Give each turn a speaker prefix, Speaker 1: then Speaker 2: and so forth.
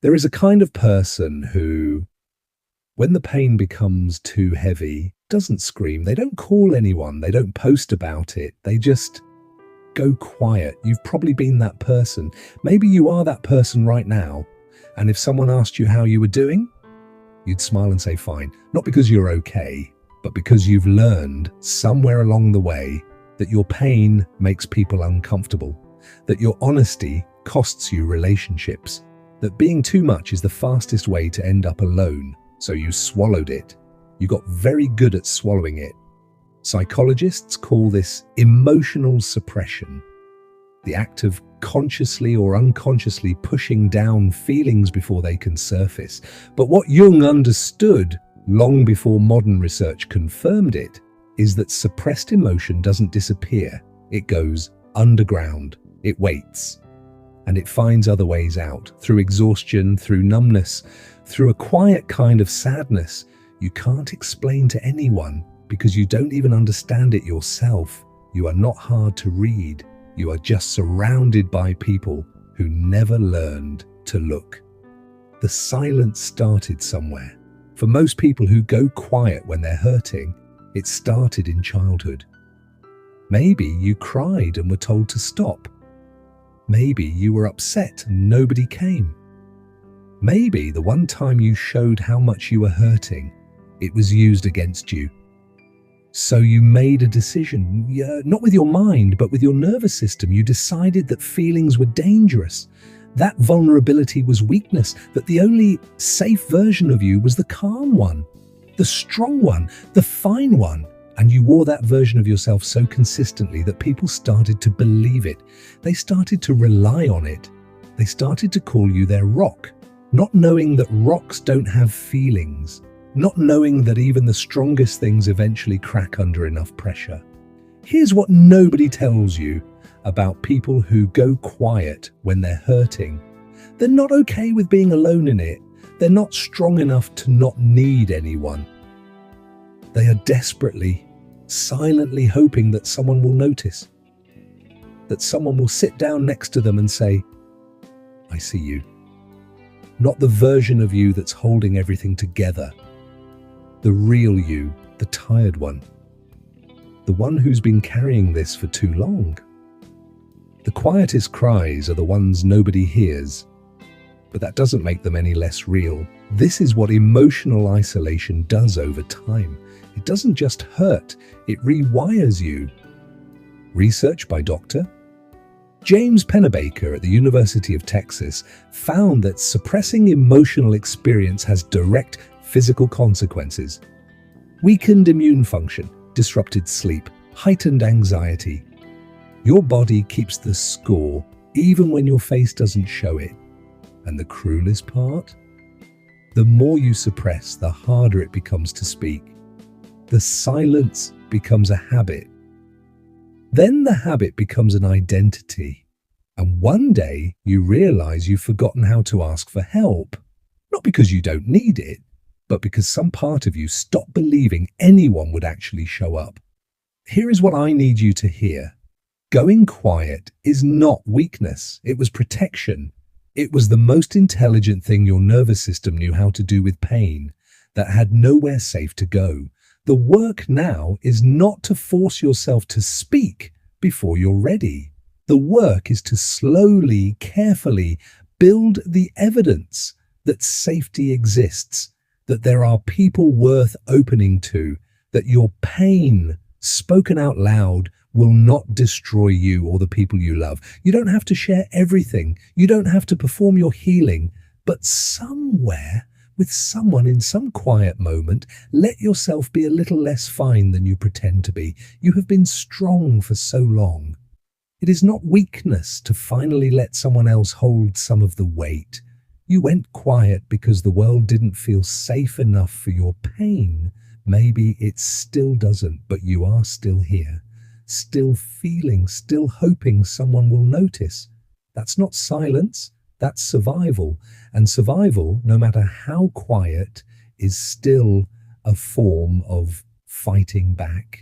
Speaker 1: There is a kind of person who, when the pain becomes too heavy, doesn't scream. They don't call anyone. They don't post about it. They just go quiet. You've probably been that person. Maybe you are that person right now. And if someone asked you how you were doing, you'd smile and say, fine. Not because you're okay, but because you've learned somewhere along the way that your pain makes people uncomfortable, that your honesty costs you relationships, that being too much is the fastest way to end up alone. So you swallowed it. You got very good at swallowing it. Psychologists call this emotional suppression, the act of consciously or unconsciously pushing down feelings before they can surface. But what Jung understood long before modern research confirmed it is that suppressed emotion doesn't disappear. It goes underground. It waits. And it finds other ways out, through exhaustion, through numbness, through a quiet kind of sadness you can't explain to anyone because you don't even understand it yourself. You are not hard to read. You are just surrounded by people who never learned to look. The silence started somewhere. For most people who go quiet when they're hurting, it started in childhood. Maybe you cried and were told to stop. Maybe you were upset and nobody came. Maybe the one time you showed how much you were hurting, it was used against you. So you made a decision, not with your mind, but with your nervous system. You decided that feelings were dangerous, that vulnerability was weakness, that the only safe version of you was the calm one, the strong one, the fine one. And you wore that version of yourself so consistently that people started to believe it. They started to rely on it. They started to call you their rock, not knowing that rocks don't have feelings, not knowing that even the strongest things eventually crack under enough pressure. Here's what nobody tells you about people who go quiet when they're hurting. They're not okay with being alone in it. They're not strong enough to not need anyone. They are desperately, silently hoping that someone will notice, that someone will sit down next to them and say, I see you. Not the version of you that's holding everything together. The real you, the tired one. The one who's been carrying this for too long. The quietest cries are the ones nobody hears, but that doesn't make them any less real. This is what emotional isolation does over time. It doesn't just hurt, it rewires you. Research by Dr. James Pennebaker at the University of Texas found that suppressing emotional experience has direct physical consequences. Weakened immune function, disrupted sleep, heightened anxiety. Your body keeps the score even when your face doesn't show it. And the cruelest part? The more you suppress, the harder it becomes to speak. The silence becomes a habit. Then the habit becomes an identity. And one day you realize you've forgotten how to ask for help. Not because you don't need it, but because some part of you stopped believing anyone would actually show up. Here is what I need you to hear. Going quiet is not weakness. It was protection. It was the most intelligent thing your nervous system knew how to do with pain that had nowhere safe to go. The work now is not to force yourself to speak before you're ready. The work is to slowly, carefully build the evidence that safety exists, that there are people worth opening to, that your pain, spoken out loud, will not destroy you or the people you love. You don't have to share everything. You don't have to perform your healing. But somewhere, with someone in some quiet moment, let yourself be a little less fine than you pretend to be. You have been strong for so long. It is not weakness to finally let someone else hold some of the weight. You went quiet because the world didn't feel safe enough for your pain. Maybe it still doesn't, but you are still here. Still feeling, still hoping someone will notice. That's not silence, that's survival. And survival, no matter how quiet, is still a form of fighting back.